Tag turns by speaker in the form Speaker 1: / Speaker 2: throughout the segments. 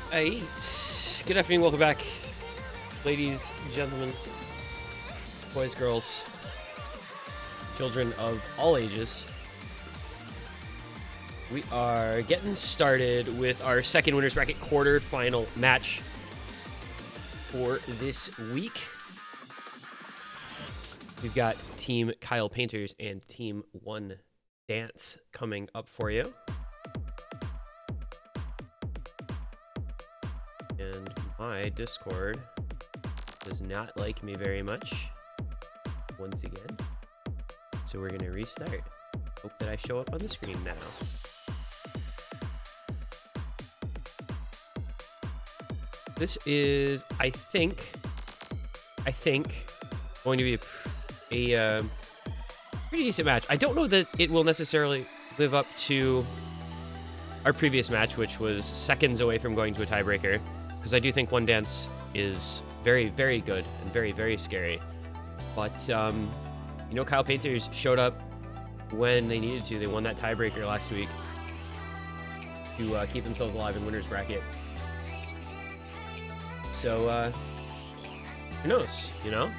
Speaker 1: Alright. Good afternoon, welcome back, ladies, gentlemen, boys, girls, children of all ages. We are getting started with our second winners bracket quarterfinal match for this week. We've got Team Kyle Painters and Team One Dance coming up for you. And my Discord does not like me very much once again. So we're going to restart. Hope that I show up on the screen now. This is, I think, going to be a pretty decent match. I don't know that it will necessarily live up to our previous match, which was seconds away from going to a tiebreaker, because I do think One Dance is very, very good and very, very scary. But, you know, Kyle Painters showed up when they needed to. They won that tiebreaker last week to keep themselves alive in winner's bracket. So, who knows, you know?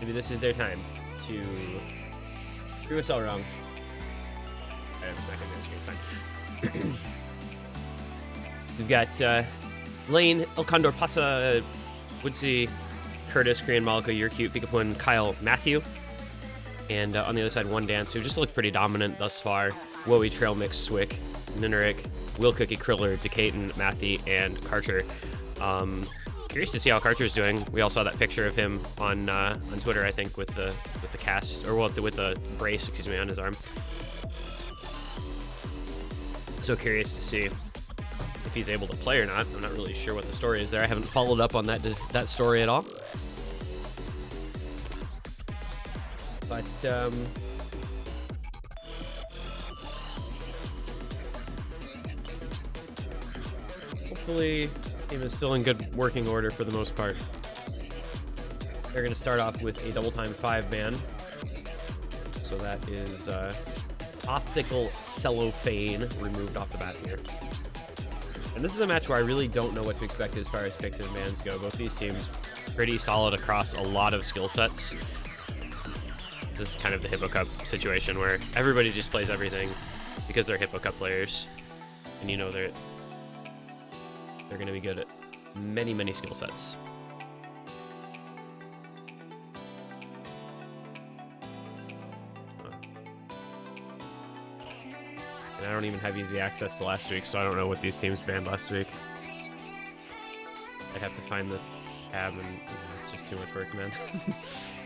Speaker 1: Maybe this is their time to prove us all wrong. I'm just not going to do the screen, it's fine. We've got Lane, El Condor Pasa, Woodsy, Curtis, Korean Malika, You're Cute, Pikapun, Kyle, Matthew. And on the other side, One Dance, who just looked pretty dominant thus far. Wowie, Trail Mix, Swick, Nineric, Will Cookie, Kriller, Decaton, Matthew, and Karcher. Curious to see how Karcher's doing. We all saw that picture of him on Twitter, I think, with the cast, or with the brace, excuse me, on his arm. So curious to see if he's able to play or not. I'm not really sure what the story is there. I haven't followed up on that story at all. But hopefully the team is still in good working order for the most part. They're going to start off with a double time 5-man. So that is optical cellophane removed off the bat here. And this is a match where I really don't know what to expect as far as picks and bans go. Both these teams pretty solid across a lot of skill sets. This is kind of the Hippo Cup situation where everybody just plays everything because they're Hippo Cup players. And you know they're going to be good at many, many skill sets. And I don't even have easy access to last week, so I don't know what these teams banned last week. I'd have to find the tab, and it's just too much work, man.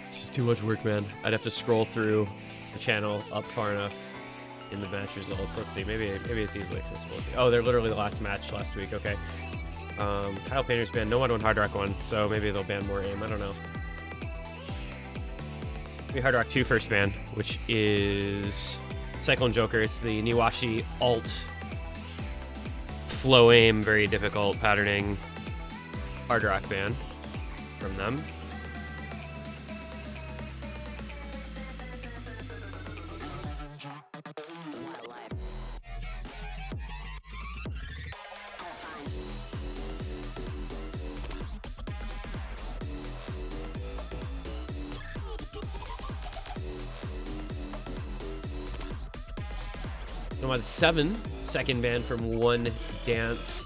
Speaker 1: It's just too much work, man. I'd have to scroll through the channel up far enough in the match results. Let's see, maybe it's easily accessible. Let's see. Oh, they're literally the last match last week. Okay. Kyle Painters banned Nomad 1, Hard Rock 1, so maybe they'll ban more aim. I don't know. Maybe Hard Rock 2 first ban, which is Cyclone Joker. It's the Niwashi alt flow aim, very difficult patterning Hard Rock ban from them. Nomad 7, second ban from One Dance,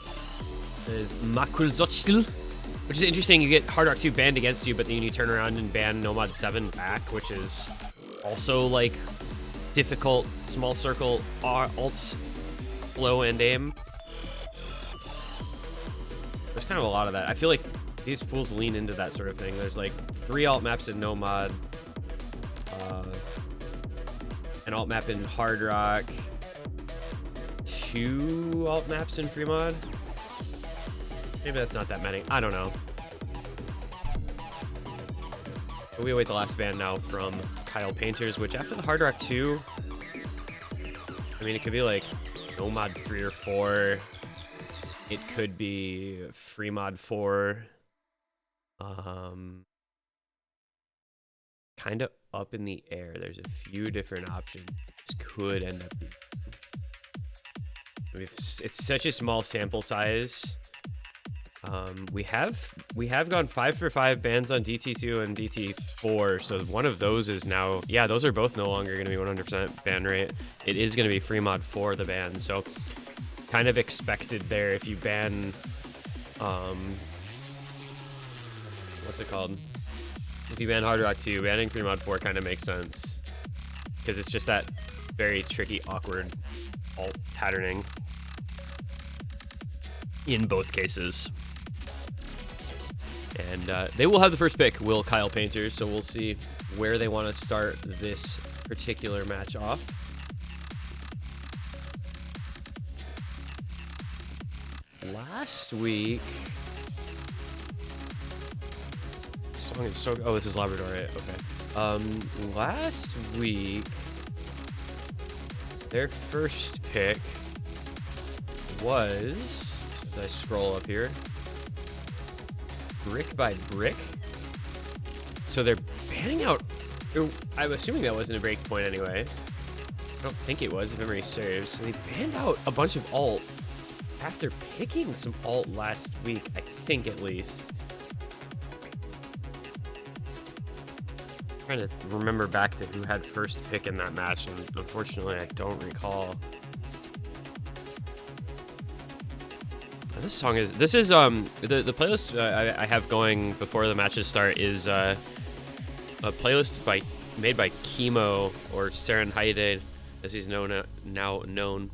Speaker 1: is Makulzochtil, which is interesting. You get Hard Rock 2 banned against you, but then you turn around and ban Nomad 7 back, which is also like difficult small circle alt flow and aim. There's kind of a lot of that. I feel like these pools lean into that sort of thing. There's like 3 alt maps in Nomad, an alt map in Hard Rock, 2 alt maps in free mod. Maybe that's not that many. I don't know. But we await the last ban now from Kyle Painters, which after the Hard Rock 2, I mean, it could be like Nomad 3 or 4. It could be free mod 4. Kind of up in the air. There's a few different options. This could end up being. It's such a small sample size. We have gone 5 for 5 bans on DT2 and DT4, so one of those is now, yeah, those are both no longer going to be 100% ban rate. It is going to be free mod for the ban, so kind of expected there. If you ban, what's it called? If you ban Hard Rock 2, banning free mod 4 kind of makes sense, because it's just that very tricky, awkward alt patterning in both cases. And they will have the first pick, will Kyle Painter, so we'll see where they want to start this particular match off. Last week, this song is so, oh, this is Labrador, right? Okay. Last week, their first pick was, as I scroll up here, Brick by Brick. So they're banning out, I'm assuming that wasn't a break point anyway. I don't think it was, if memory serves. So they banned out a bunch of alt after picking some alt last week, I think at least. I'm trying to remember back to who had first pick in that match, and unfortunately I don't recall. This song is, the playlist I have going before the matches start is a playlist made by Chemo, or Serenhide, as he's now known,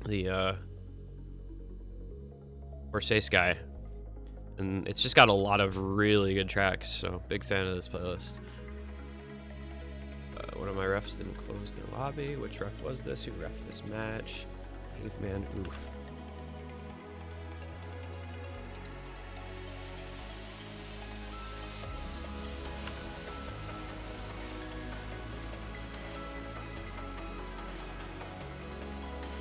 Speaker 1: the Orseis guy, and it's just got a lot of really good tracks, so big fan of this playlist. One of my refs didn't close their lobby. Which ref was this? Who refed this match? Caveman, oof.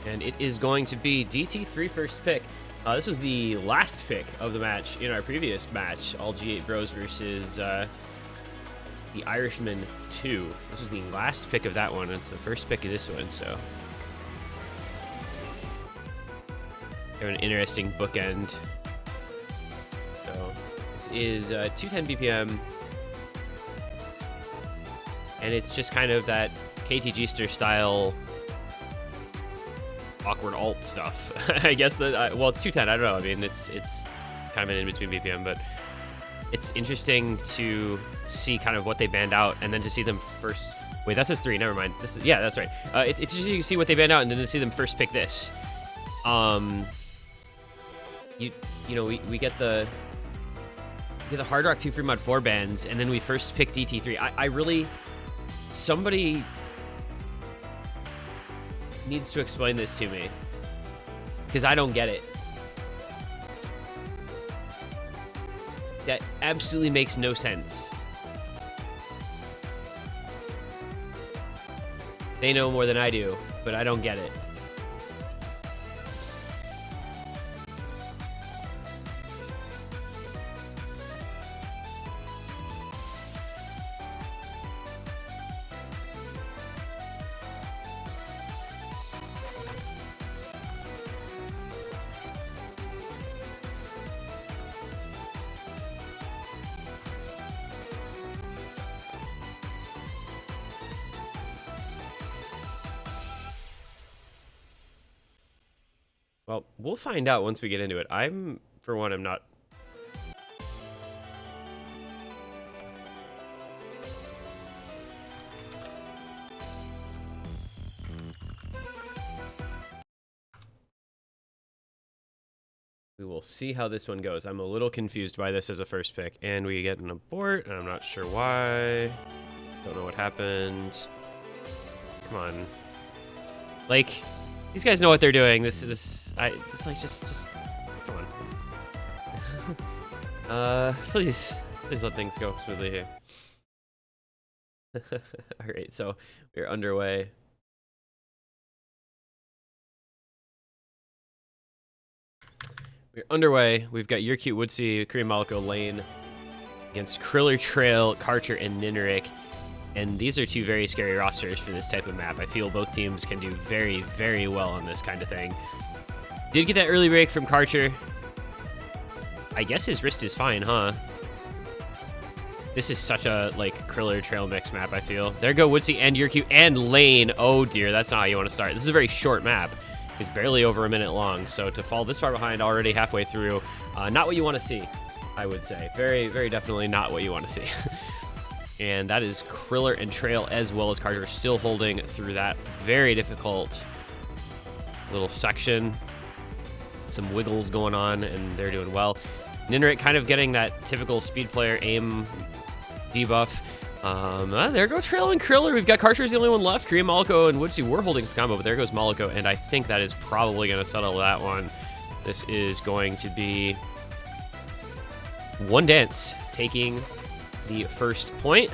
Speaker 1: And it is going to be DT3 first pick. This was the last pick of the match in our previous match, all G8 Bros versus the Irishman 2. This was the last pick of that one. It's the first pick of this one, so they're an interesting bookend. So this is 210 BPM, and it's just kind of that KTG style awkward alt stuff. I guess that, well, it's 210. I don't know. I mean, it's kind of an in-between BPM, but it's interesting to see kind of what they banned out, and then to see them first. Wait, that's his 3. Never mind. This is, yeah, that's right. It's interesting to see what they banned out, and then to see them first pick this. You know, we get the Hard Rock 2 free mod 4 bans, and then we first pick DT3. I really, somebody needs to explain this to me, because I don't get it. That absolutely makes no sense. They know more than I do, but I don't get it. Well, we'll find out once we get into it. For one, I'm not... We will see how this one goes. I'm a little confused by this as a first pick. And we get an abort, and I'm not sure why. Don't know what happened. Come on. Like, these guys know what they're doing. It's like, just, come on. Please let things go smoothly here. All right, so we're underway. We've got Your Cute Woodsy, Korean Malco lane against Kriller Trail, Karcher, and Nineric. And these are two very scary rosters for this type of map. I feel both teams can do very, very well on this kind of thing. Did get that early break from Karcher. I guess his wrist is fine, huh? This is such a, like, Kriller trail mix map, I feel. There go Woodsy and Yurku and Lane. Oh, dear. That's not how you want to start. This is a very short map. It's barely over a minute long. So to fall this far behind already halfway through, not what you want to see, I would say. Very, very definitely not what you want to see. And that is Kriller and Trail as well as Karcher still holding through that very difficult little section. Some wiggles going on, and they're doing well. Ninrit kind of getting that typical speed player aim debuff. There go Trail and Kriller. We've got Karcher's the only one left. Korean Malako and Woodsy were holding some combo, but there goes Malako, and I think that is probably going to settle that one. This is going to be One Dance taking the first point.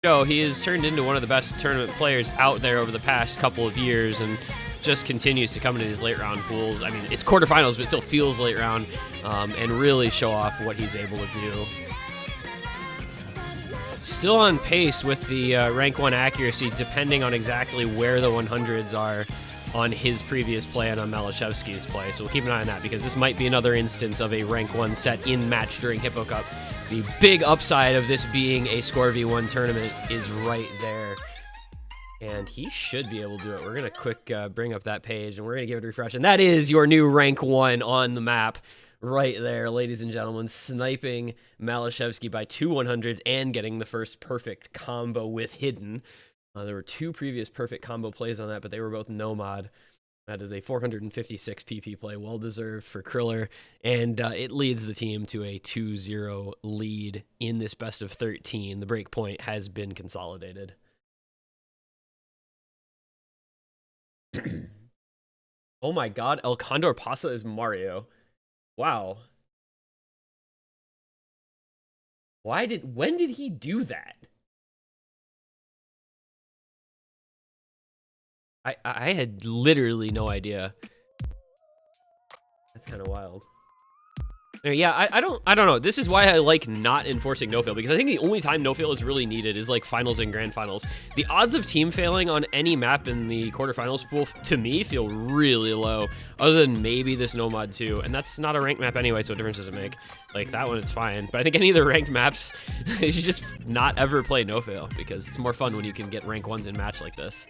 Speaker 1: show, he has turned into one of the best tournament players out there over the past couple of years, and just continues to come into these late round pools. I mean, it's quarterfinals, but it still feels late round, and really show off what he's able to do. Still on pace with the rank 1 accuracy, depending on exactly where the 100s are on his previous play and on Malashevsky's play. So we'll keep an eye on that, because this might be another instance of a rank 1 set in match during Hippo Cup. The big upside of this being a Score V1 tournament is right there. And he should be able to do it. We're going to quick bring up that page, and we're going to give it a refresh. And that is your new rank 1 on the map right there, ladies and gentlemen. Sniping Malashevsky by 2 100s and getting the first perfect combo with Hidden. There were 2 previous perfect combo plays on that, but they were both no mod. That is a 456 PP play, well-deserved for Kriller, and it leads the team to a 2-0 lead in this best of 13. The break point has been consolidated. Oh my god, El Condor Pasa is Mario. Wow. When did he do that? I had literally no idea. That's kind of wild. Yeah, I don't know. This is why I like not enforcing no-fail, because I think the only time no-fail is really needed is like finals and grand finals. The odds of team failing on any map in the quarterfinals pool, to me, feel really low, other than maybe this no mod 2, and that's not a ranked map anyway, so what difference does it make? Like, that one, it's fine, but I think any of the ranked maps, you should just not ever play no-fail, because it's more fun when you can get rank 1s in match like this.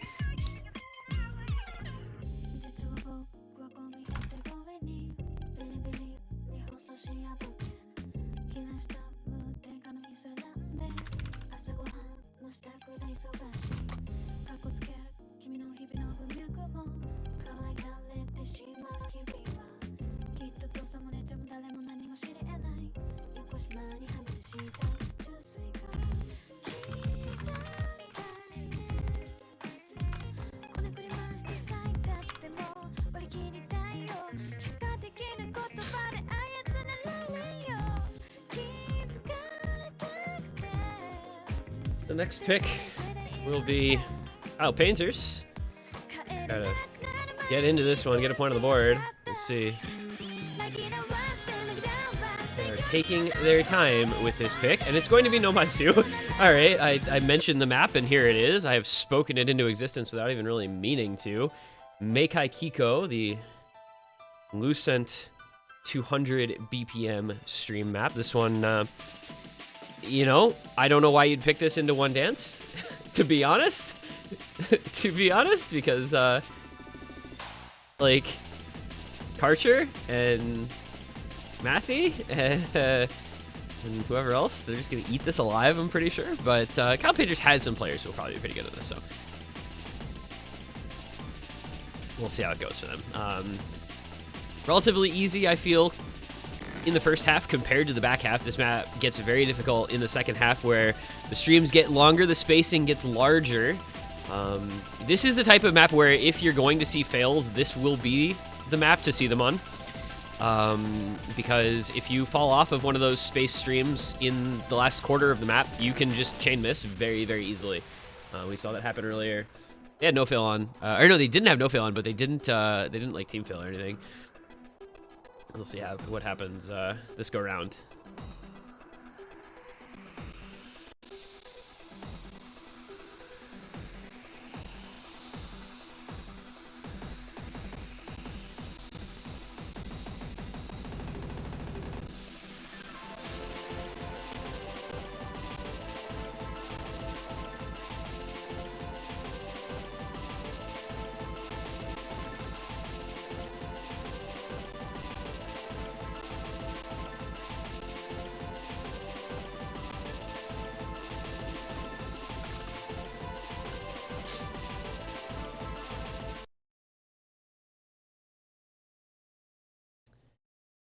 Speaker 1: The next pick will be Painters. Gotta get into this one, get a point on the board. Let's see. They're taking their time with this pick, and it's going to be Nomatsu. All right, I mentioned the map, and here it is. I have spoken it into existence without even really meaning to. Meikai Kiko, the Lucent 200 BPM stream map. This one, you know, I don't know why you'd pick this into one dance, to be honest. Because, like, Karcher and Matthew and whoever else, they're just going to eat this alive, I'm pretty sure. But Kyle Pagers has some players who will probably be pretty good at this, so we'll see how it goes for them. Relatively easy, I feel, in the first half compared to the back half. This map gets very difficult in the second half, where the streams get longer, the spacing gets larger. This is the type of map where if you're going to see fails, this will be the map to see them on. Because if you fall off of one of those space streams in the last quarter of the map, you can just chain miss very, very easily. We saw that happen earlier. They had no fail on, or no, they didn't have no fail on, but they didn't like team fail or anything. We'll see what happens this go round.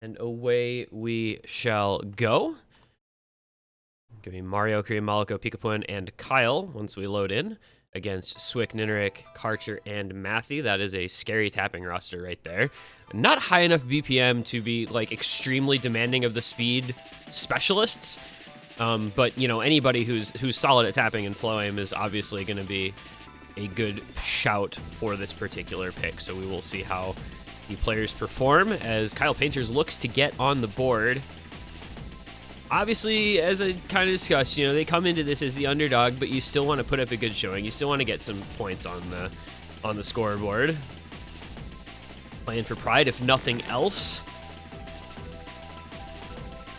Speaker 1: And away we shall go. Give me Mario, Korean Maliko, Pikapun, and Kyle once we load in against Swick, Nineric, Karcher, and Matthew. That is a scary tapping roster right there. Not high enough BPM to be like extremely demanding of the speed specialists. But you know, anybody who's solid at tapping and flow aim is obviously going to be a good shout for this particular pick. So we will see how the players perform as Kyle Painters looks to get on the board. Obviously, as I kind of discussed, you know, they come into this as the underdog, but you still want to put up a good showing. You still want to get some points on the scoreboard. Playing for pride, if nothing else.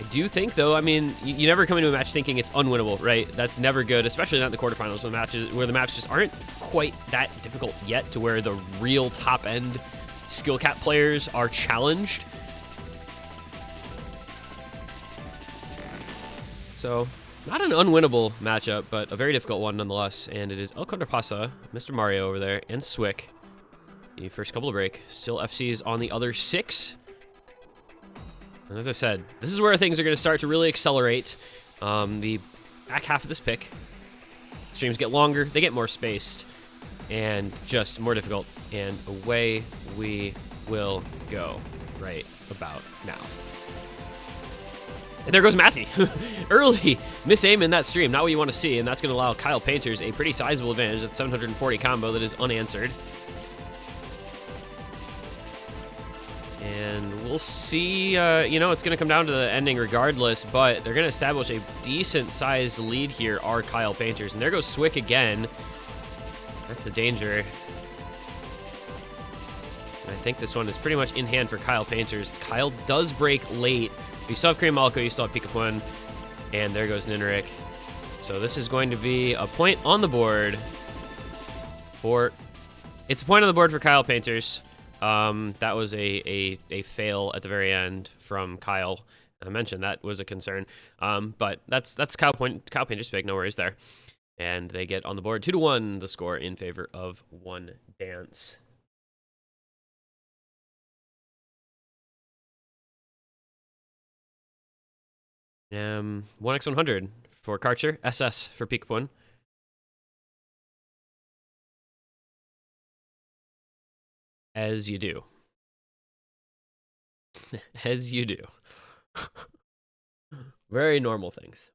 Speaker 1: I do think, though, I mean, you never come into a match thinking it's unwinnable, right? That's never good, especially not in the quarterfinals, where the maps just aren't quite that difficult yet, to where the real top-end skill cap players are challenged. So, not an unwinnable matchup, but a very difficult one nonetheless. And it is El Contrapasa, Mr. Mario over there, and Swick. The first couple to break. Still FCs on the other 6. And as I said, this is where things are going to start to really accelerate. The back half of this pick. Streams get longer, they get more spaced, and just more difficult. And away we will go right about now. And there goes Matthew. Early miss-aim in that stream. Not what you want to see, and that's going to allow Kyle Painters a pretty sizable advantage. That 740 combo that is unanswered. And we'll see, you know, it's going to come down to the ending regardless, but they're going to establish a decent-sized lead here, are Kyle Painters. And there goes Swick again. That's the danger. And I think this one is pretty much in hand for Kyle Painters. Kyle does break late. You still have Kareem Malco, you still have Pikapun, and there goes Nineric. So this is going to be a point on the board for... It's a point on the board for Kyle Painters. That was a fail at the very end from Kyle. I mentioned that was a concern. But that's Kyle Painters' pick, no worries there. And they get on the board 2-1, the score in favor of One Dance. Um, 1x100 for Karcher, SS for Pikapun. As you do. As you do. Very normal things.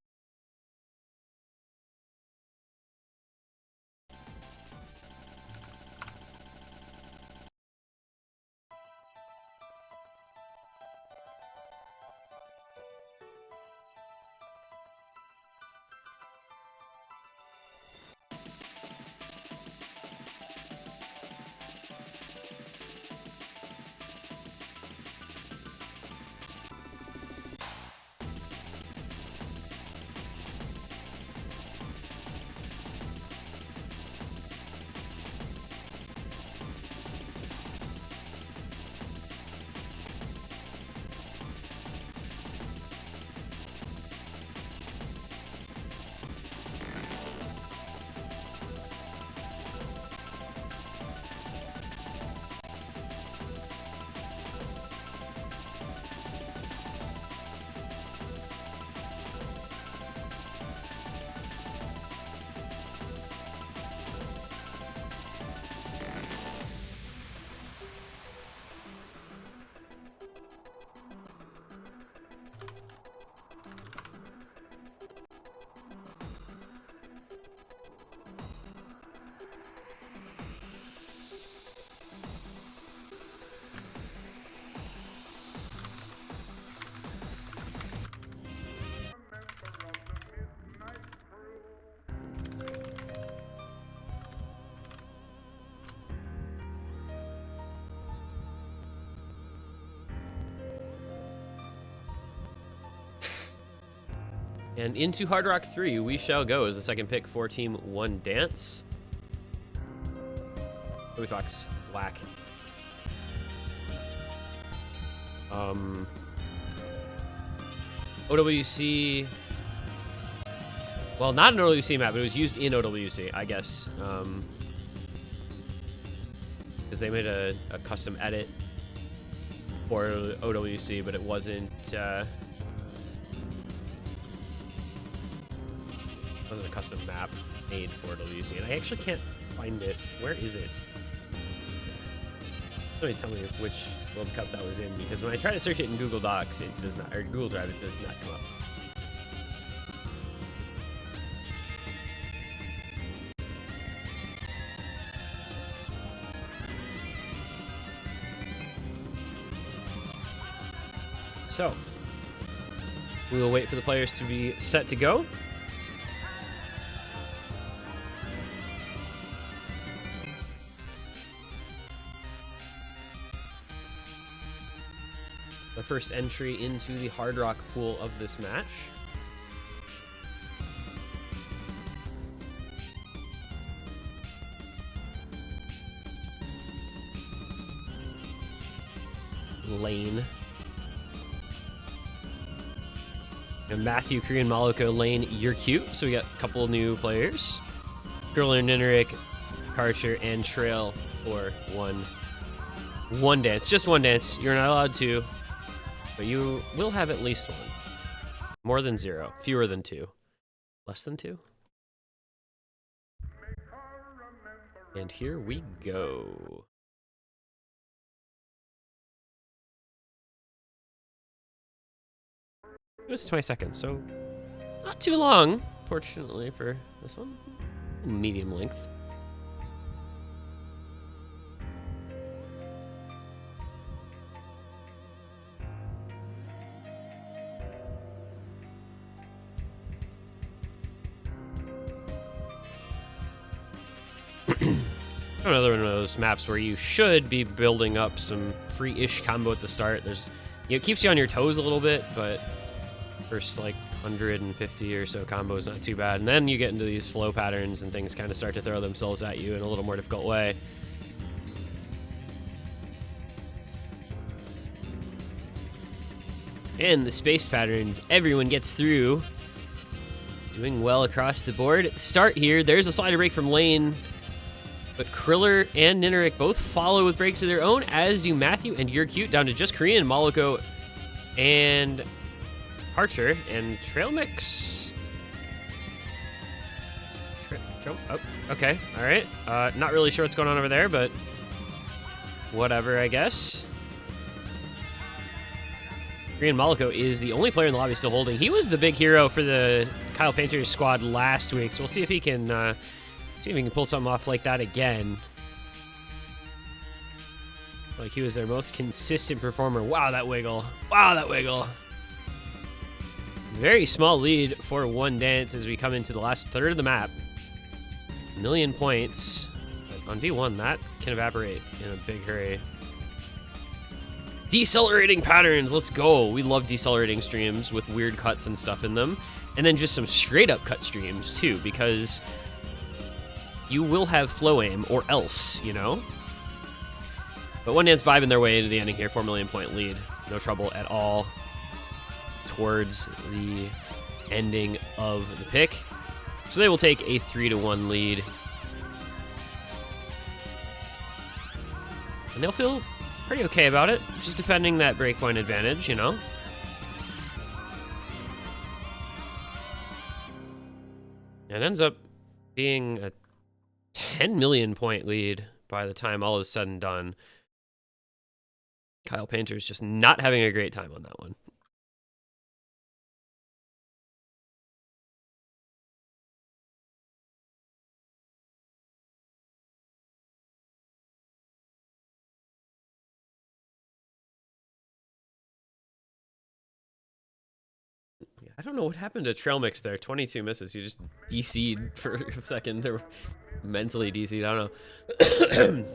Speaker 1: And into Hard Rock 3, we shall go as the second pick for Team One Dance. Toby Fox, black. OWC. Well, not an OWC map, but it was used in OWC, I guess. Because they made a custom edit for OWC, but it wasn't a custom map made for OWC. And I actually can't find it. Where is it? Somebody tell me which World Cup that was in, because when I try to search it in Google Docs, it does not, or Google Drive, it does not come up. So, we will wait for the players to be set to go. The first entry into the Hard Rock pool of this match. Lane. And Matthew, Korean Maluko, Lane, you're cute. So we got a couple of new players. Curler, Ninerick, Karcher, and Trail for one dance. Just one dance. You're not allowed to, but you will have at least one. More than 0. Fewer than 2. Less than 2. And here we go. It was 20 seconds, so not too long, fortunately, for this one. Medium length. Another one of those maps where you should be building up some free-ish combo at the start. It keeps you on your toes a little bit, but first like 150 or so combos not too bad, and then you get into these flow patterns and things kind of start to throw themselves at you in a little more difficult way. And the space patterns everyone gets through, doing well across the board. At the start here, there's a slider break from Lane, but Kriller and Ninerick both follow with breaks of their own, as do Matthew and You're Cute, down to just Korean, Maluko, and Archer, and Trail Mix. Oh, okay, all right. Not really sure what's going on over there, but whatever, I guess. Korean Maluko is the only player in the lobby still holding. He was the big hero for the Kyle Painter's squad last week, so we'll see if he can pull something off like that again. Like he was their most consistent performer. Wow, that wiggle. Wow, that wiggle. Very small lead for one dance as we come into the last third of the map. 1 million points. But on V1, that can evaporate in a big hurry. Decelerating patterns, let's go. We love decelerating streams with weird cuts and stuff in them. And then just some straight up cut streams too, because you will have flow aim or else, you know? But one dance vibing their way into the ending here, 4 million point lead. No trouble at all towards the ending of the pick. So they will take a 3-1 lead. And they'll feel pretty okay about it, just defending that breakpoint advantage, you know? And it ends up being a 10 million point lead by the time all is said and done. Kyle Painter's just not having a great time on that one. I don't know what happened to Trail Mix there. 22 misses. You just DC'd for a second, or mentally DC'd. I don't know.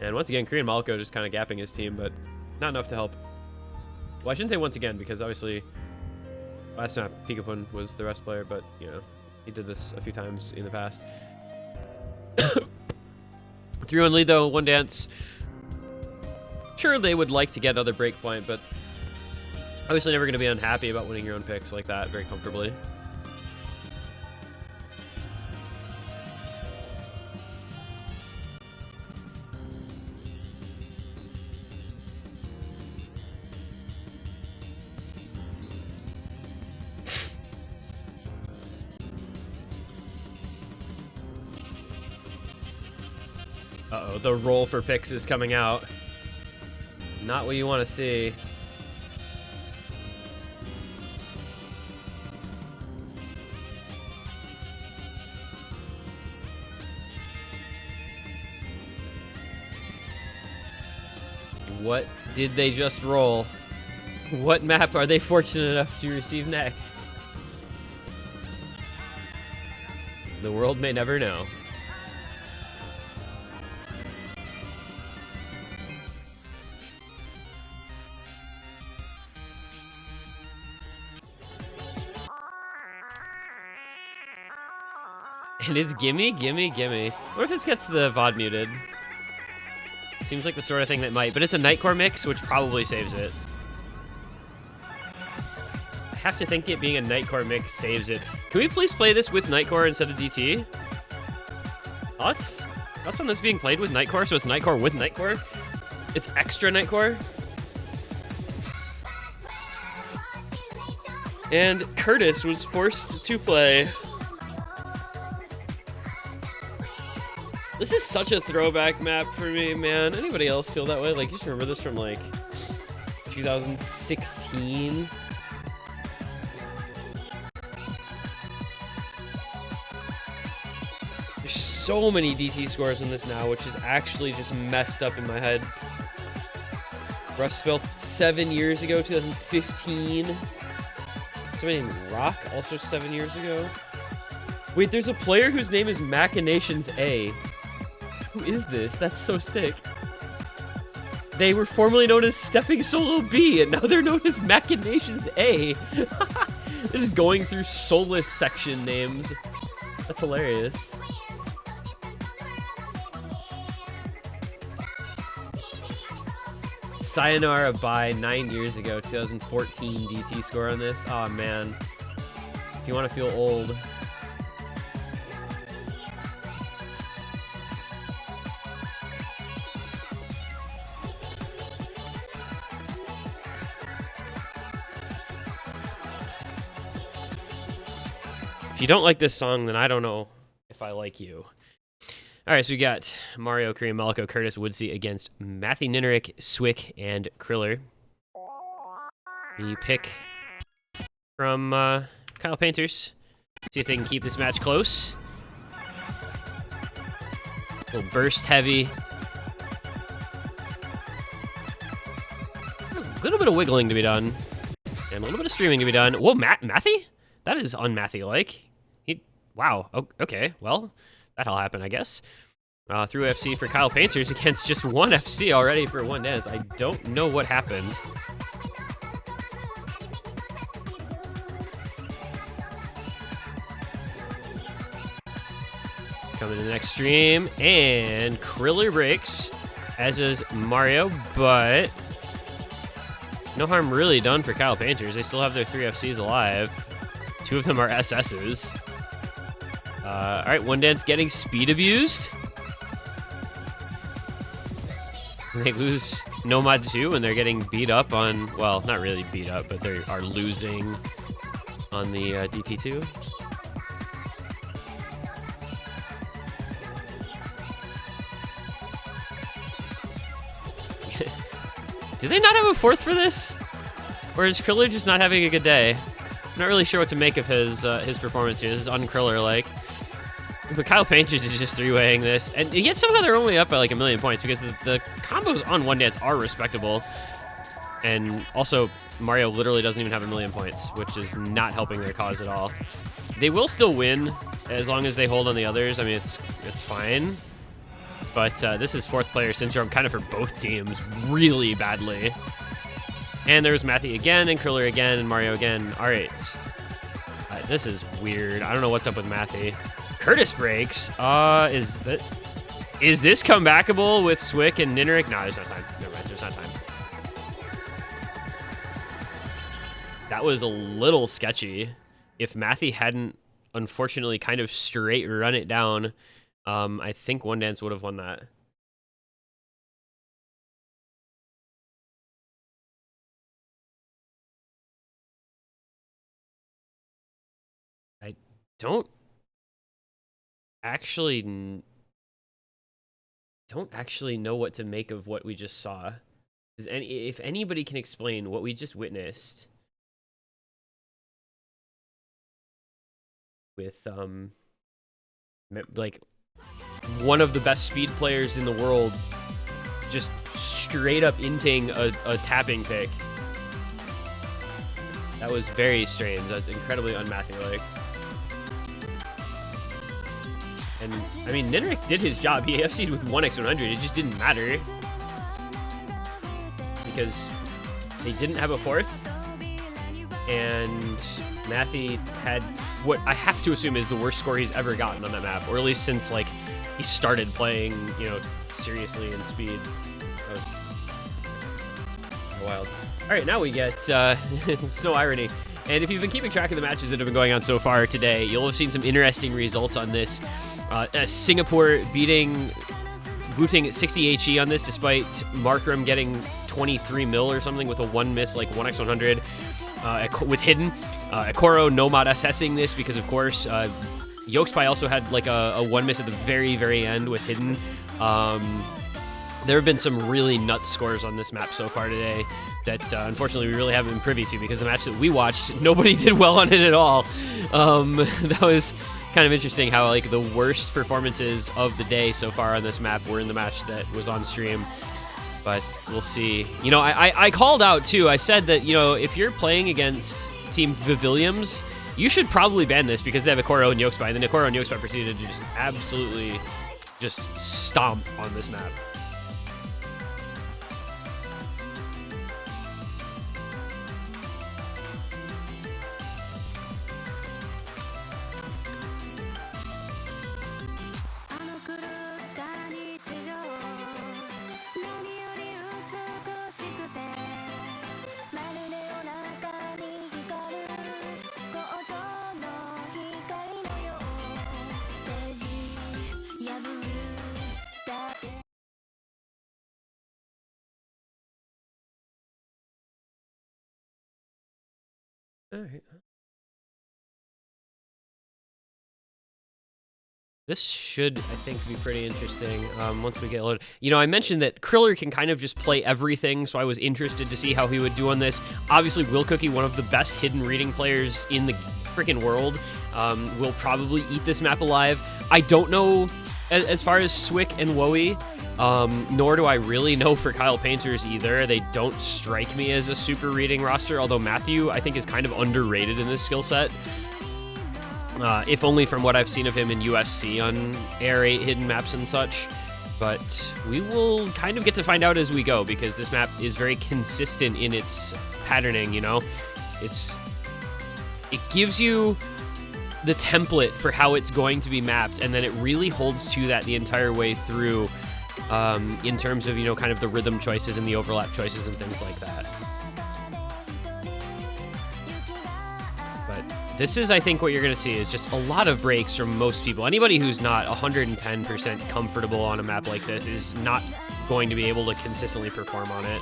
Speaker 1: And once again, Korean Maluko just kind of gapping his team, but not enough to help. Well, I shouldn't say once again, because obviously last map Pikapun was the rest player, but you know, he did this a few times in the past. 3-1 lead though, one dance. Sure, they would like to get another breakpoint, but obviously never going to be unhappy about winning your own picks like that very comfortably. Uh-oh, the roll for picks is coming out. Not what you want to see. What did they just roll? What map are they fortunate enough to receive next? The world may never know. And it's gimme, gimme, gimme. What if it gets the VOD muted? Seems like the sort of thing that might, but it's a Nightcore mix, which probably saves it. I have to think it being a Nightcore mix saves it. Can we please play this with Nightcore instead of DT? Thoughts? Thoughts on this being played with Nightcore, so it's Nightcore with Nightcore? It's extra Nightcore? And Curtis was forced to play. This is such a throwback map for me, man. Anybody else feel that way? Like, you just remember this from, like, 2016? There's so many DT scores in this now, which is actually just messed up in my head. Rust spelled 7 years ago, 2015. Somebody named Rock, also 7 years ago. Wait, there's a player whose name is Machinations A. Who is this? That's so sick. They were formerly known as Stepping Solo B, and now they're known as Machinations A. They're just going through soulless section names. That's hilarious. Sayonara by 9 years ago, 2014 DT score on this. Oh man. If you want to feel old. If you don't like this song, then I don't know if I like you. All right, so we got Mario, Korean Maliko, Curtis, Woodsy against Matthew Ninerick, Swick, and Kriller. You pick from Kyle Painters. See if they can keep this match close. A little burst heavy. A little bit of wiggling to be done. And a little bit of streaming to be done. Whoa, Matthew? That is un-Matthew-like. Wow, okay, well, that'll happen, I guess. Through FC for Kyle Painters against just one FC already for one dance. I don't know what happened. Coming to the next stream, and Kriller breaks, as is Mario, but no harm really done for Kyle Painters. They still have their 3 FCs alive. 2 of them are SSs. All right, One Dance getting speed abused. They lose Nomad 2 and they're getting beat up on, well, not really beat up, but they are losing on the DT2. Do they not have a 4th for this? Or is Kriller just not having a good day? I'm not really sure what to make of his performance here. This is un-Kriller-like. But Kyle Painters is just 3-weighing this. And yet somehow they're only up by like 1,000,000 points because the combos on One Dance are respectable. And also, Mario literally doesn't even have 1,000,000 points, which is not helping their cause at all. They will still win as long as they hold on the others. I mean, it's fine. But this is 4th player syndrome kind of for both teams really badly. And there's Matthew again, and Kriller again, and Mario again. All right. This is weird. I don't know what's up with Matthew. Curtis breaks. Is this comebackable with Swick and Ninerick? No, there's not time. Never mind, there's not time. That was a little sketchy. If Matthew hadn't, unfortunately, kind of straight run it down, I think One Dance would have won that. I don't actually know what to make of what we just saw. If anybody can explain what we just witnessed with like one of the best speed players in the world just straight up inting a tapping pick. That was very strange. That's incredibly unmathy-like. And, I mean, Ninrick did his job. He AFC'd with 1x100. It just didn't matter. Because they didn't have a fourth. And Mathy had what I have to assume is the worst score he's ever gotten on that map. Or at least since, like, he started playing, you know, seriously in speed. That was wild. All right, now we get Snow Irony. And if you've been keeping track of the matches that have been going on so far today, you'll have seen some interesting results on this. Singapore booting 60 HE on this, despite Markram getting 23 mil or something with a 1 miss, like 1x100 with Hidden. Ekoro Nomad assessing this because, of course, Yokespy also had like a 1 miss at the very, very end with Hidden. There have been some really nuts scores on this map so far today that unfortunately we really haven't been privy to, because the match that we watched, nobody did well on it at all. That was kind of interesting how like the worst performances of the day so far on this map were in the match that was on stream. But we'll see. You know, I called out too. I said that, you know, if you're playing against Team Viviliums, you should probably ban this because they have Ekoro and Yokespy. And then Ekoro and Yokespy proceeded to just absolutely just stomp on this map. All right. This should, I think, be pretty interesting once we get loaded. You know, I mentioned that Kriller can kind of just play everything, so I was interested to see how he would do on this. Obviously, Will Cookie, one of the best hidden reading players in the freaking world, will probably eat this map alive. I don't know as far as Swick and Woey, nor do I really know for Kyle Painters either. They don't strike me as a super reading roster, although Matthew, I think, is kind of underrated in this skill set. If only from what I've seen of him in USC on Air 8 hidden maps and such. But we will kind of get to find out as we go, because this map is very consistent in its patterning, you know? It gives you the template for how it's going to be mapped, and then it really holds to that the entire way through in terms of, you know, kind of the rhythm choices and the overlap choices and things like that. But this is, I think, what you're going to see is just a lot of breaks from most people. Anybody who's not 110% comfortable on a map like this is not going to be able to consistently perform on it.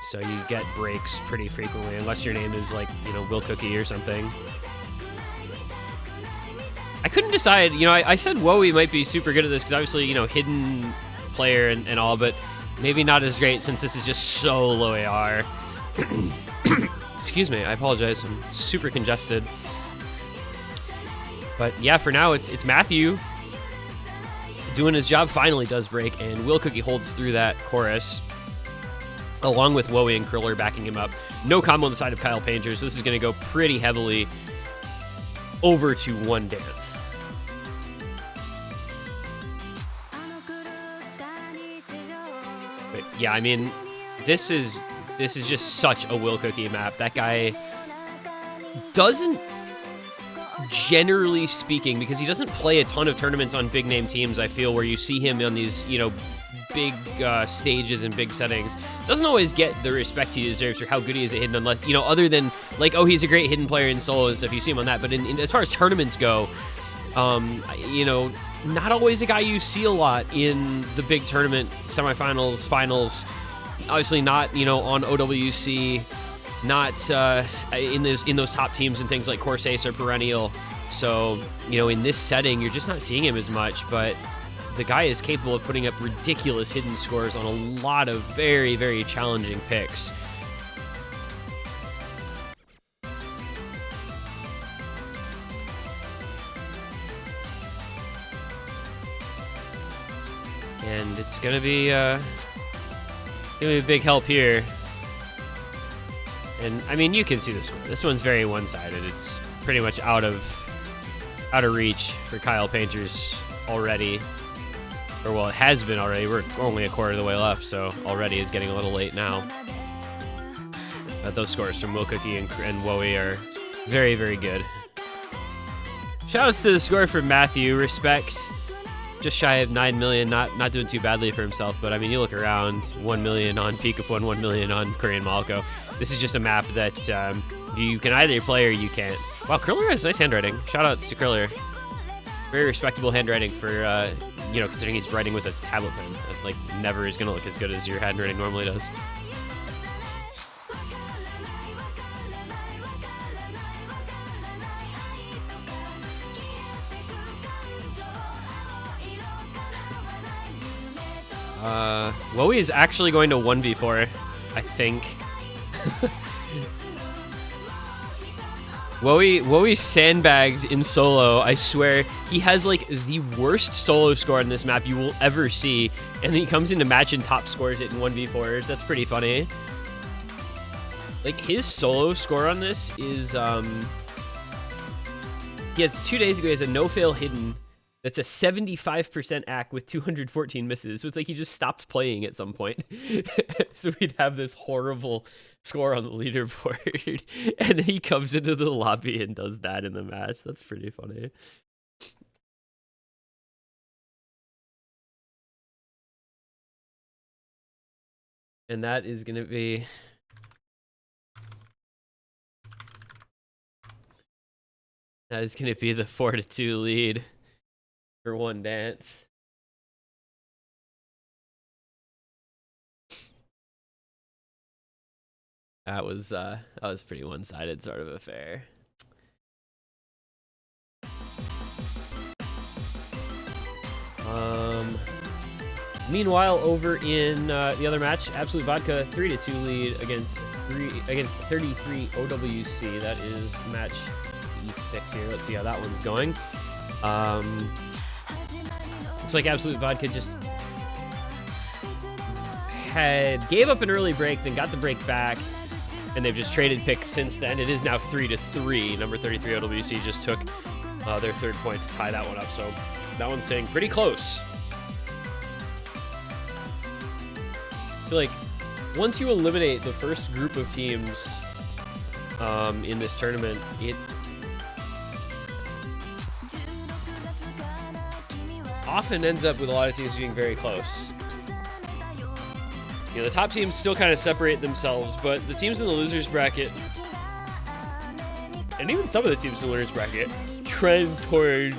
Speaker 1: So you get breaks pretty frequently, unless your name is like, you know, Will Cookie or something. I couldn't decide, you know, I said Woey might be super good at this because obviously, you know, hidden player and all, but maybe not as great since this is just so low AR. Excuse me, I apologize, I'm super congested. But yeah, for now, it's Matthew doing his job, finally does break, and Will Cookie holds through that chorus, along with Woey and Kriller backing him up. No combo on the side of Kyle Painter, so this is going to go pretty heavily over to one dance. But yeah, I mean, this is just such a Will Cookie map. That guy doesn't, generally speaking, because he doesn't play a ton of tournaments on big name teams, I feel, where you see him on these, you know, big stages and big settings, doesn't always get the respect he deserves for how good he is at hidden, unless, you know, other than like, oh, he's a great hidden player in solo and stuff, you see him on that. But in as far as tournaments go, you know, not always a guy you see a lot in the big tournament semifinals, finals. Obviously not, you know, on OWC, not in those top teams and things like Course Ace or Perennial. So, you know, in this setting, you're just not seeing him as much, but the guy is capable of putting up ridiculous hidden scores on a lot of very, very challenging picks. And it's gonna be a big help here. And I mean, you can see the score. This one's very one-sided. It's pretty much out of reach for Kyle Painters already. Or well, it has been already. We're only a quarter of the way left, so already is getting a little late now. But those scores from Will Cookie and Wowie are very, very good. Shoutouts to the score from Matthew. Respect. Just shy of 9 million. Not doing too badly for himself, but I mean, you look around, 1 million on Peekapon, 1 million on Korean Malco. This is just a map that you can either play or you can't. Wow, Kriller has nice handwriting. Shoutouts to Kriller. Very respectable handwriting for, you know, considering he's writing with a tablet pen. That, like, never is going to look as good as your handwriting normally does. Wowie is actually going to 1v4, I think. Wowie sandbagged in solo. I swear, he has like the worst solo score on this map you will ever see, and then he comes into match and top scores it in 1v4s. That's pretty funny. Like, his solo score on this is, he has 2 days ago, he has a no-fail hidden. That's a 75% act with 214 misses. So it's like he just stopped playing at some point. So we'd have this horrible score on the leaderboard. And then he comes into the lobby and does that in the match. That's pretty funny. And that is going to be... That is going to be the 4-2 lead for one dance. That was pretty one-sided sort of affair. Meanwhile, over in the other match, Absolute Vodka 3-2 lead against 33 OWC. That is match E6 here. Let's see how that one's going. Looks like Absolute Vodka just gave up an early break, then got the break back, and they've just traded picks since then. It is now 3-3. Number 33 OWC just took their third point to tie that one up, so that one's staying pretty close. I feel like once you eliminate the first group of teams in this tournament, it often ends up with a lot of teams being very close. You know, the top teams still kind of separate themselves, but the teams in the losers bracket, and even some of the teams in the winners bracket, trend toward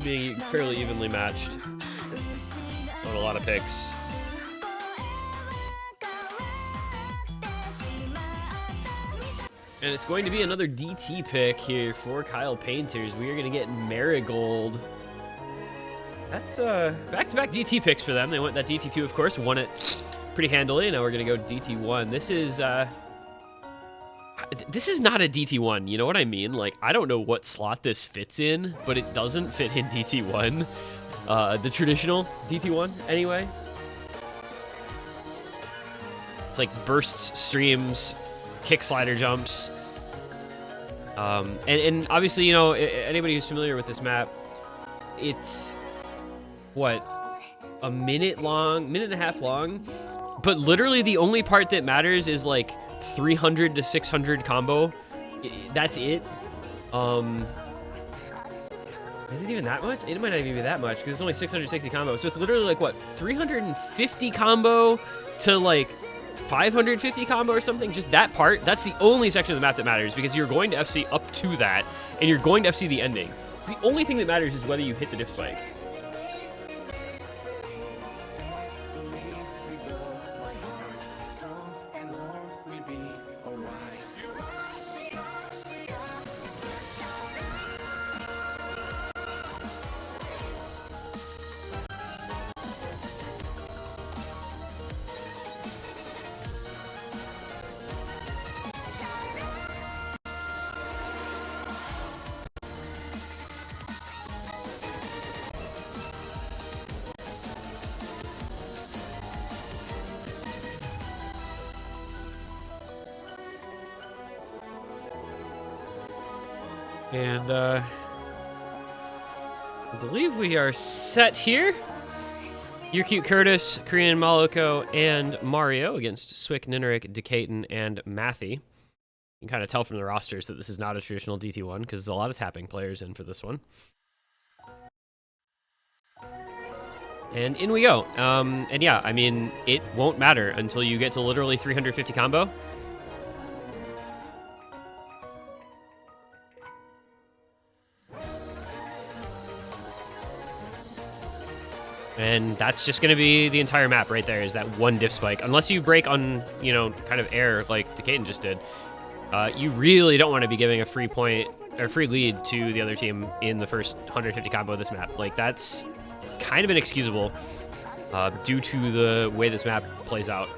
Speaker 1: being fairly evenly matched on a lot of picks. And it's going to be another DT pick here for Kyle Painters. We are going to get Marigold. That's back-to-back DT picks for them. They went that DT2, of course, won it pretty handily. Now we're going to go DT1. This is not a DT1, you know what I mean? Like, I don't know what slot this fits in, but it doesn't fit in DT1. The traditional DT1, anyway. It's like bursts, streams, kick slider jumps. And obviously, you know, anybody who's familiar with this map, it's, what, a minute and a half long? But literally the only part that matters is like 300 to 600 combo. That's it. Is it even that much? It might not even be that much because it's only 660 combo. So it's literally like, what, 350 combo to like 550 combo or something? Just that part. That's the only section of the map that matters because you're going to FC up to that and you're going to FC the ending. So the only thing that matters is whether you hit the diff spike. And I believe we are set here. You're Cute Curtis, Korean Maloko, and Mario against Swick, Nineric, Decaton, and Mathy. You can kind of tell from the rosters that this is not a traditional DT1 because there's a lot of tapping players in for this one. And in we go. And yeah, I mean, it won't matter until you get to literally 350 combo. And that's just going to be the entire map right there, is that one diff spike. Unless you break on, you know, kind of air like Decaton just did, you really don't want to be giving a free point or free lead to the other team in the first 150 combo of this map. Like, that's kind of inexcusable due to the way this map plays out.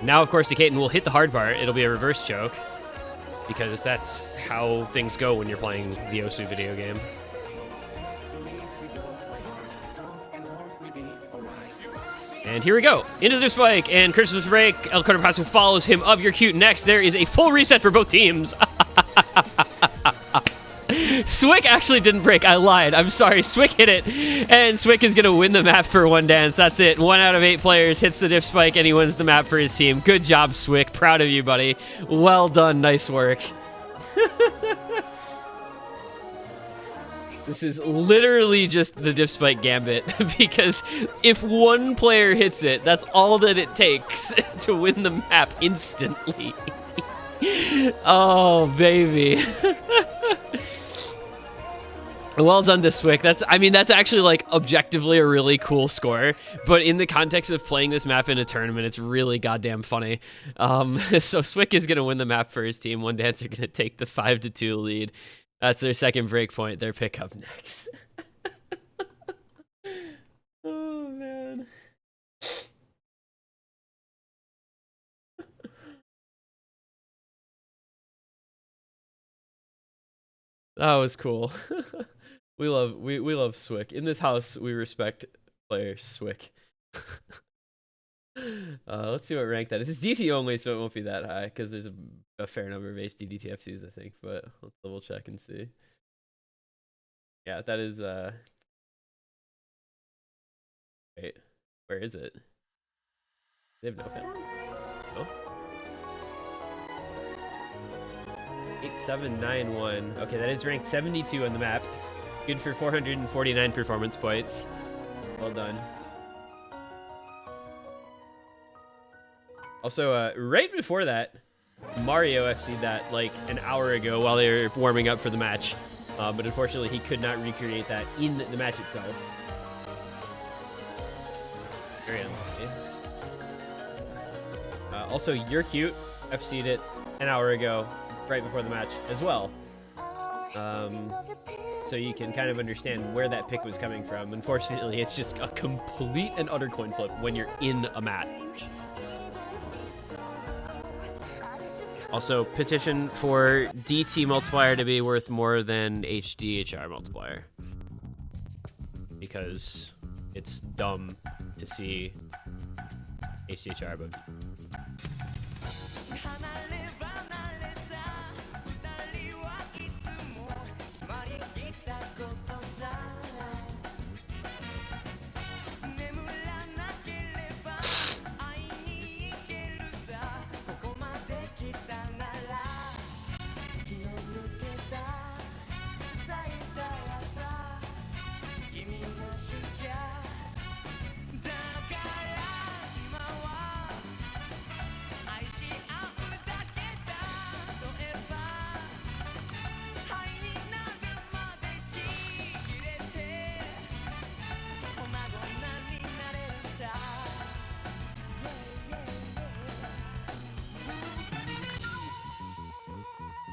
Speaker 1: Now, of course, Decaton will hit the hard part. It'll be a reverse choke because that's how things go when you're playing the Osu video game. And here we go, into the spike, and Christmas break. El Cordopasu follows him up. You're Cute next. There is a full reset for both teams. Swick actually didn't break. I lied. I'm sorry. Swick hit it, and Swick is going to win the map for one dance. That's it. 1 out of 8 players hits the diff spike, and he wins the map for his team. Good job, Swick. Proud of you, buddy. Well done. Nice work. This is literally just the diff spike gambit, because if one player hits it, that's all that it takes to win the map instantly. Oh, baby. Well done to Swick. That's actually, like, objectively a really cool score, but in the context of playing this map in a tournament, it's really goddamn funny. So Swick is going to win the map for his team. One Dance are going to take the 5-2 lead. That's their second break point. Their pick up next. Oh, man. That was cool. We love Swick. In this house, we respect players. Swick. Let's see what rank that is. It's DT only, so it won't be that high because there's a fair number of HD DTFCs, I think. But let's double check and see. Yeah, that is. Wait, where is it? They have no family? No. 8791. Okay, that is ranked 72 on the map. Good for 449 performance points. Well done. Also, right before that, Mario FC'd that like an hour ago while they were warming up for the match. But unfortunately, he could not recreate that in the match itself. Very unlucky. Also, You're Cute FC'd it an hour ago, right before the match as well. So you can kind of understand where that pick was coming from. Unfortunately, it's just a complete and utter coin flip when you're in a match. Also, petition for DT multiplier to be worth more than HDHR multiplier. Because it's dumb to see HDHR above.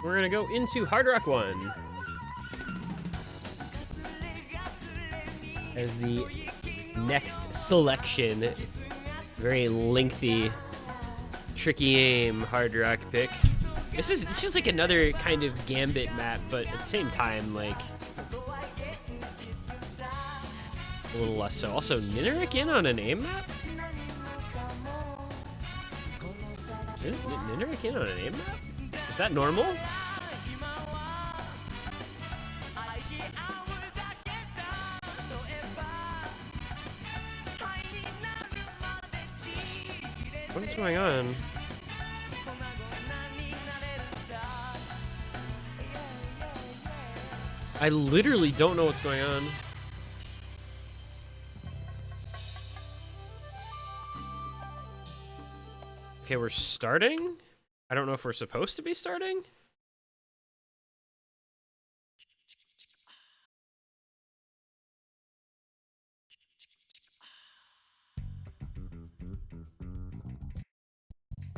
Speaker 1: We're gonna go into Hard Rock 1 as the next selection. Very lengthy, tricky aim Hard Rock pick. This feels like another kind of Gambit map, but at the same time, like a little less so. Also, Nineric in on an aim map? Nineric in on an aim map? Is that normal? What is going on? I literally don't know what's going on. Okay, we're starting? I don't know if we're supposed to be starting?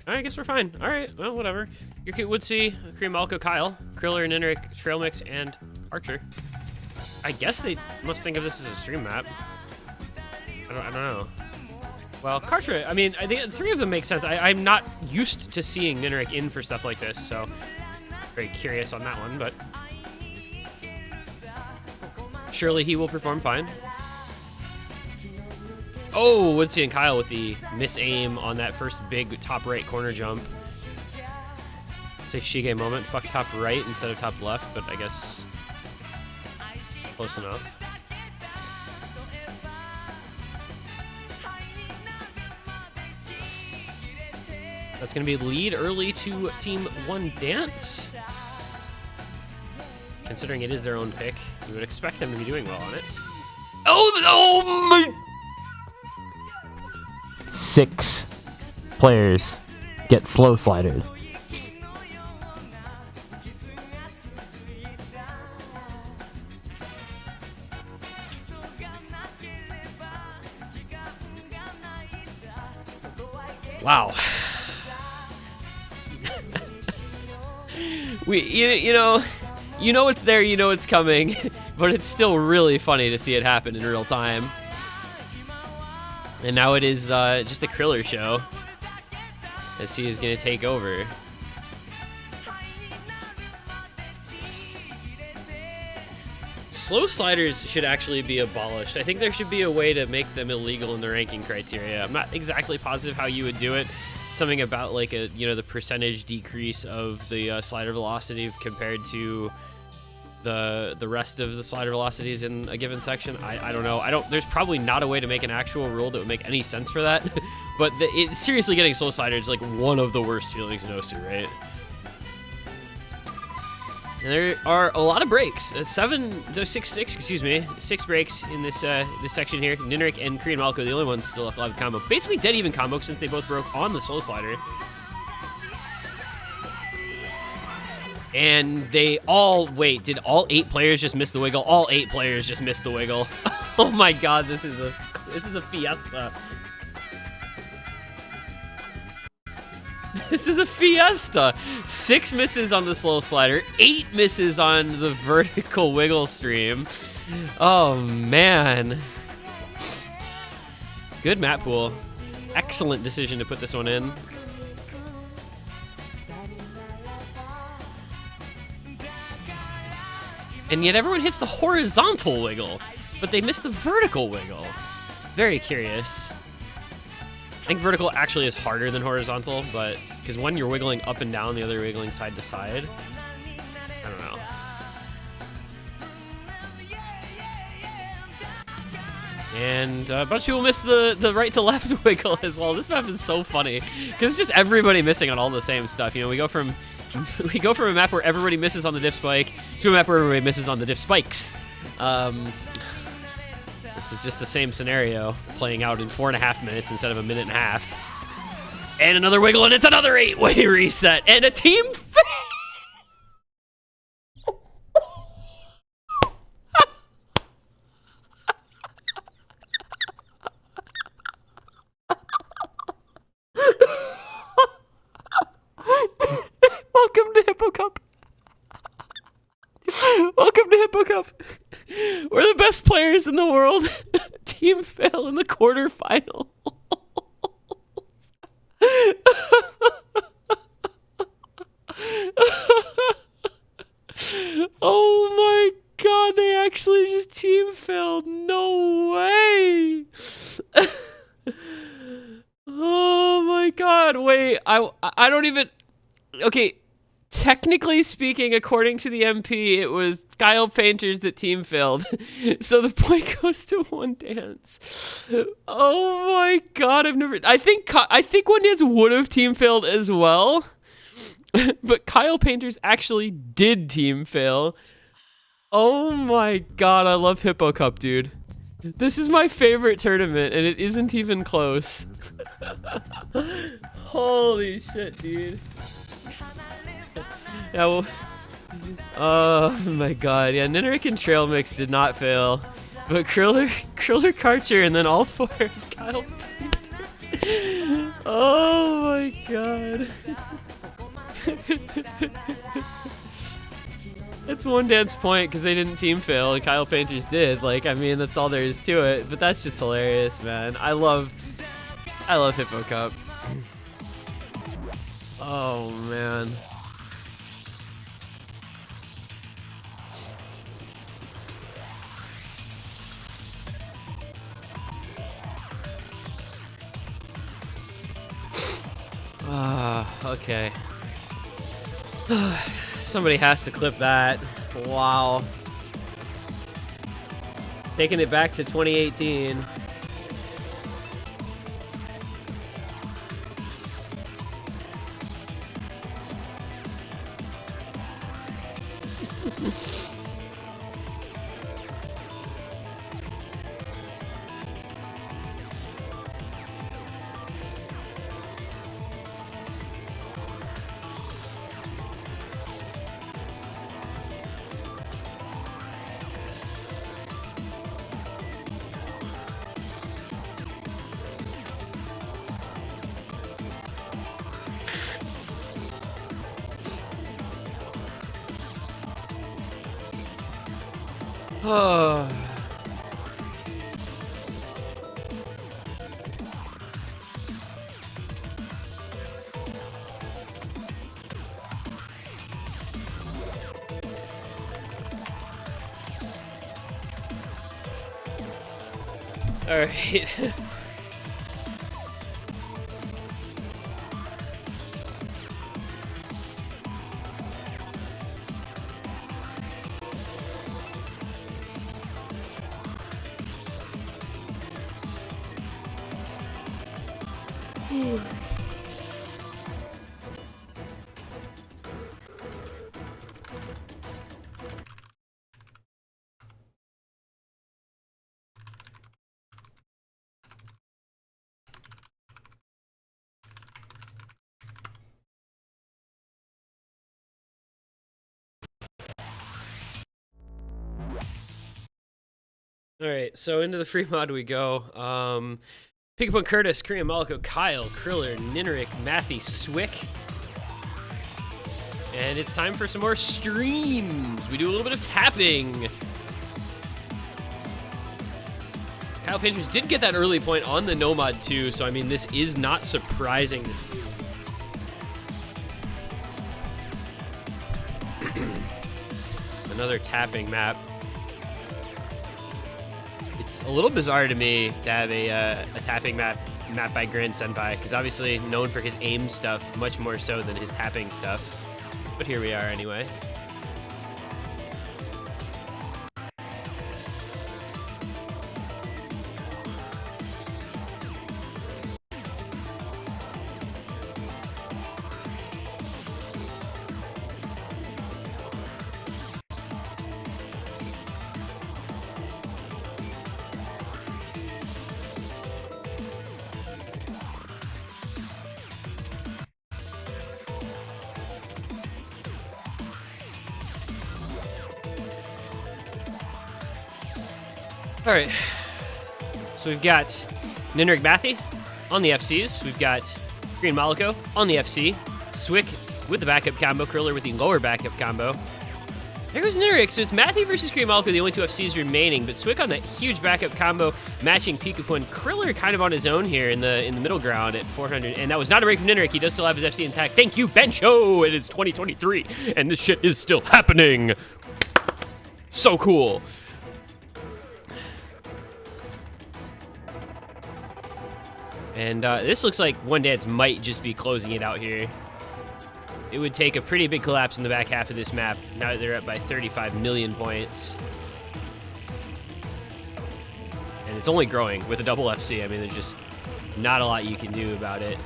Speaker 1: I guess we're fine. All right, well, whatever. Your Woodsy, Cream Malco, Kyle, Kriller, Nineric, Trail Mix, and Archer. I guess they must think of this as a stream map. I don't know. Well, Kartra, I mean, I think 3 of them make sense. I'm not used to seeing Nineric in for stuff like this, so very curious on that one, but surely he will perform fine. Oh, Woodsy and Kyle with the miss-aim on that first big top right corner jump. It's a Shige moment. Fuck top right instead of top left, but I guess close enough. That's going to be lead early to Team 1 Dance. Considering it is their own pick, you would expect them to be doing well on it. Oh my...
Speaker 2: 6 players get slow slidered.
Speaker 1: Wow. You know it's there, you know it's coming, but it's still really funny to see it happen in real time. And now it is just a Kriller show as he is going to take over. Slow sliders should actually be abolished. I think there should be a way to make them illegal in the ranking criteria. I'm not exactly positive how you would do it. Something about like the percentage decrease of the slider velocity compared to the rest of the slider velocities in a given section. I don't know. There's probably not a way to make an actual rule that would make any sense for that. But seriously, getting slow slider is like one of the worst feelings in OSU, right? And there are a lot of breaks. 6 breaks in this section here. Nineric and Korean Malco, the only ones still left alive with combo. Basically dead even combo since they both broke on the slow slider. And they all, wait, did all 8 players just miss the wiggle? All 8 players just missed the wiggle. Oh my god, this is a fiesta. This is a fiesta. 6 misses on the slow slider, 8 misses on the vertical wiggle stream. Oh man. Good map pool. Excellent decision to put this one in. And yet everyone hits the horizontal wiggle, but they miss the vertical wiggle. Very curious. I think vertical actually is harder than horizontal, but because one you're wiggling up and down, the other you're wiggling side to side. I don't know. And a bunch of people miss the right to left wiggle as well. This map is so funny because it's just everybody missing on all the same stuff. You know, we go from a map where everybody misses on the diff spike to a map where everybody misses on the diff spikes. This is just the same scenario playing out in 4.5 minutes instead of a minute and a half. And another wiggle, and it's another 8-way reset, and a team Welcome to Hippo Cup. Welcome to Hippo Cup. We're the best players in the world. Team fail in the quarterfinals. Oh my god, they actually just team failed. No way. Oh my god, wait, I don't even... Okay, technically speaking, according to the MP, it was Kyle Painters that team failed. So the point goes to One Dance. Oh my god, I think One Dance would have team failed as well. But Kyle Painters actually did team fail. Oh my god, I love Hippo Cup, dude. This is my favorite tournament, and it isn't even close. Holy shit, dude. Yeah, well, oh my god, yeah, Ninerick and Trail Mix did not fail. But Kriller Karcher, and then all four Kyle Painter. Oh my god. That's One Dance point because they didn't team fail and Kyle Painters did. Like, I mean, that's all there is to it. But that's just hilarious, man. I love Hippo Cup. Oh man. Okay. Somebody has to clip that. Wow. Taking it back to 2018. Oh. All right. All right, so into the free mod we go. Pick up on Curtis, Korean Malco, Kyle, Kriller, Ninerick, Matthew, Swick. And it's time for some more streams. We do a little bit of tapping. Kyle Painters did get that early point on the no mod too, so I mean, this is not surprising to see. Another tapping map. It's a little bizarre to me to have a tapping map by Grand Senpai, because obviously known for his aim stuff much more so than his tapping stuff. But here we are anyway. All right, so we've got Ninerick Mathy on the FCs. We've got Green Maliko on the FC. Swick with the backup combo. Kriller with the lower backup combo. There goes Ninerick. So it's Mathy versus Green Maliko, the only two FCs remaining. But Swick on that huge backup combo, matching Pikapun. Kriller kind of on his own here in the middle ground at 400. And that was not a break from Ninerick. He does still have his FC intact. Thank you, Bencho. It is 2023, and this shit is still happening. So cool. And this looks like One Dance might just be closing it out here. it would take a pretty big collapse in the back half of this map. Now they're up by 35 million points. And it's only growing with a double FC. I mean, there's just not a lot you can do about it.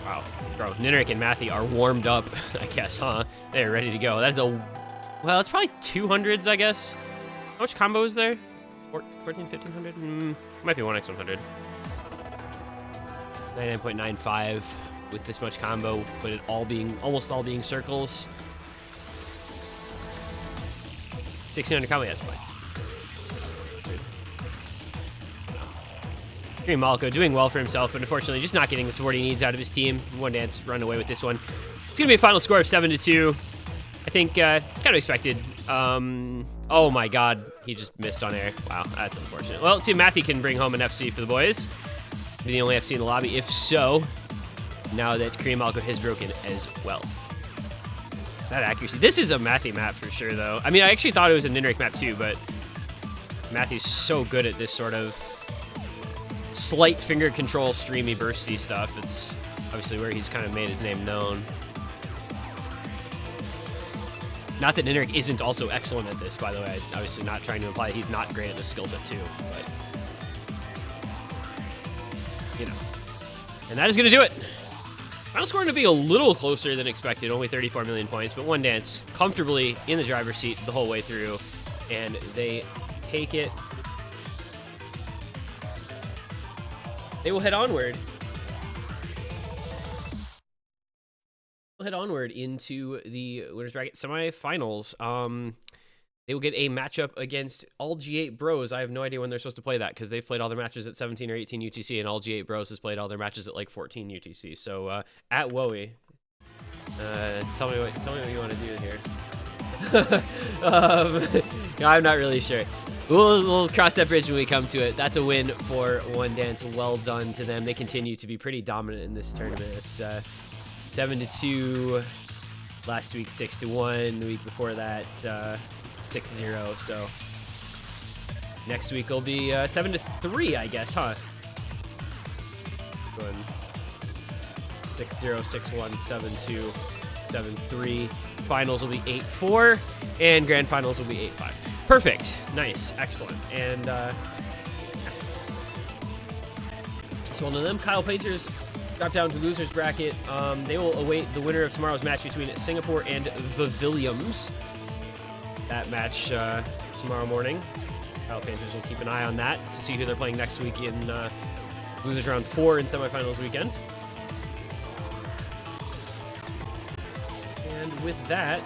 Speaker 1: Wow, bro, Nineric and Matthew are warmed up, I guess, huh? They're ready to go. That's well, it's probably 200s, I guess. How much combo is there? 14, 1500? Might be 1x100. 99.95 with this much combo, but it almost all being circles. 1600 combo, yes, but. Green Malco doing well for himself, but unfortunately just not getting the support he needs out of his team. One Dance run away with this one. It's going to be a final score of 7-2. I think kind of expected. Oh my god, he just missed on air. Wow, that's unfortunate. Well, let's see if Matthew can bring home an FC for the boys. Be the only FC in the lobby. If so, now that Korean Malco has broken as well. That accuracy. This is a Matthew map for sure, though. I mean, I actually thought it was a Nineric map too, but Matthew's so good at this sort of slight finger control, streamy, bursty stuff. It's obviously where he's kind of made his name known. Not that Nineric isn't also excellent at this, by the way. Obviously not trying to imply he's not great at this skill set too, but you know. And that is going to do it. Final score going to be a little closer than expected, only 34 million points, but One Dance comfortably in the driver's seat the whole way through, and they take it. They will head onward. We'll head onward into the winners bracket semifinals. They will get a matchup against all G8 Bros. I have no idea when they're supposed to play that because they've played all their matches at 17 or 18 UTC, and all G8 Bros has played all their matches at like 14 UTC. So at Wowie, tell me what you want to do here. I'm not really sure. We'll cross that bridge when we come to it. That's a win for One Dance. Well done to them. They continue to be pretty dominant in this tournament. It's 7-2. Last week 6-1. The week before that 6-0. So next week will be 7-3, I guess, huh? Going 6-0, 6-1, 7-2, 7-3. Finals will be 8-4, and grand finals will be 8-5. Perfect. Nice. Excellent. And so one of them, Kyle Painters, drop down to losers bracket. They will await the winner of tomorrow's match between Singapore and the Williams. That match tomorrow morning. Kyle Painters will keep an eye on that to see who they're playing next week in losers round 4 in semifinals weekend. And with that,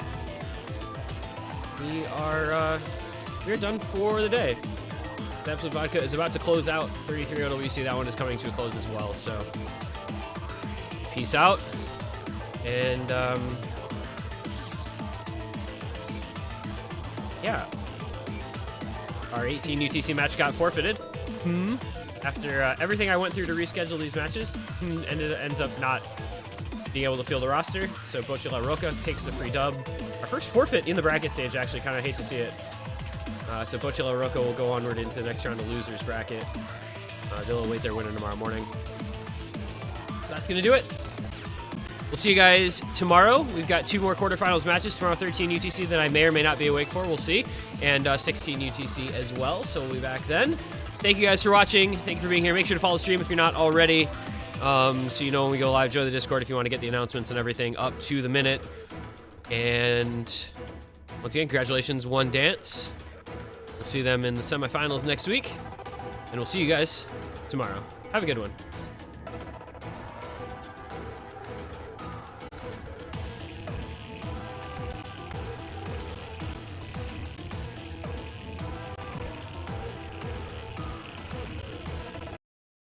Speaker 1: we're done for the day. The Absolute Vodka is about to close out 33 OWC. That one is coming to a close as well. So peace out. And yeah, our 18 UTC match got forfeited. After everything I went through to reschedule these matches, ends up not being able to field the roster. So Boche La Roca takes the free dub. Our first forfeit in the bracket stage, actually. Kind of hate to see it. So Boche La Roca will go onward into the next round of losers bracket. They'll await their winner tomorrow morning. So that's going to do it. We'll see you guys tomorrow. We've got 2 more quarterfinals matches. Tomorrow, 13 UTC that I may or may not be awake for. We'll see. And 16 UTC as well. So we'll be back then. Thank you guys for watching. Thank you for being here. Make sure to follow the stream if you're not already. So you know when we go live. Join the Discord if you want to get the announcements and everything up to the minute. And once again, congratulations, One Dance. We'll see them in the semifinals next week. And we'll see you guys tomorrow. Have a good one.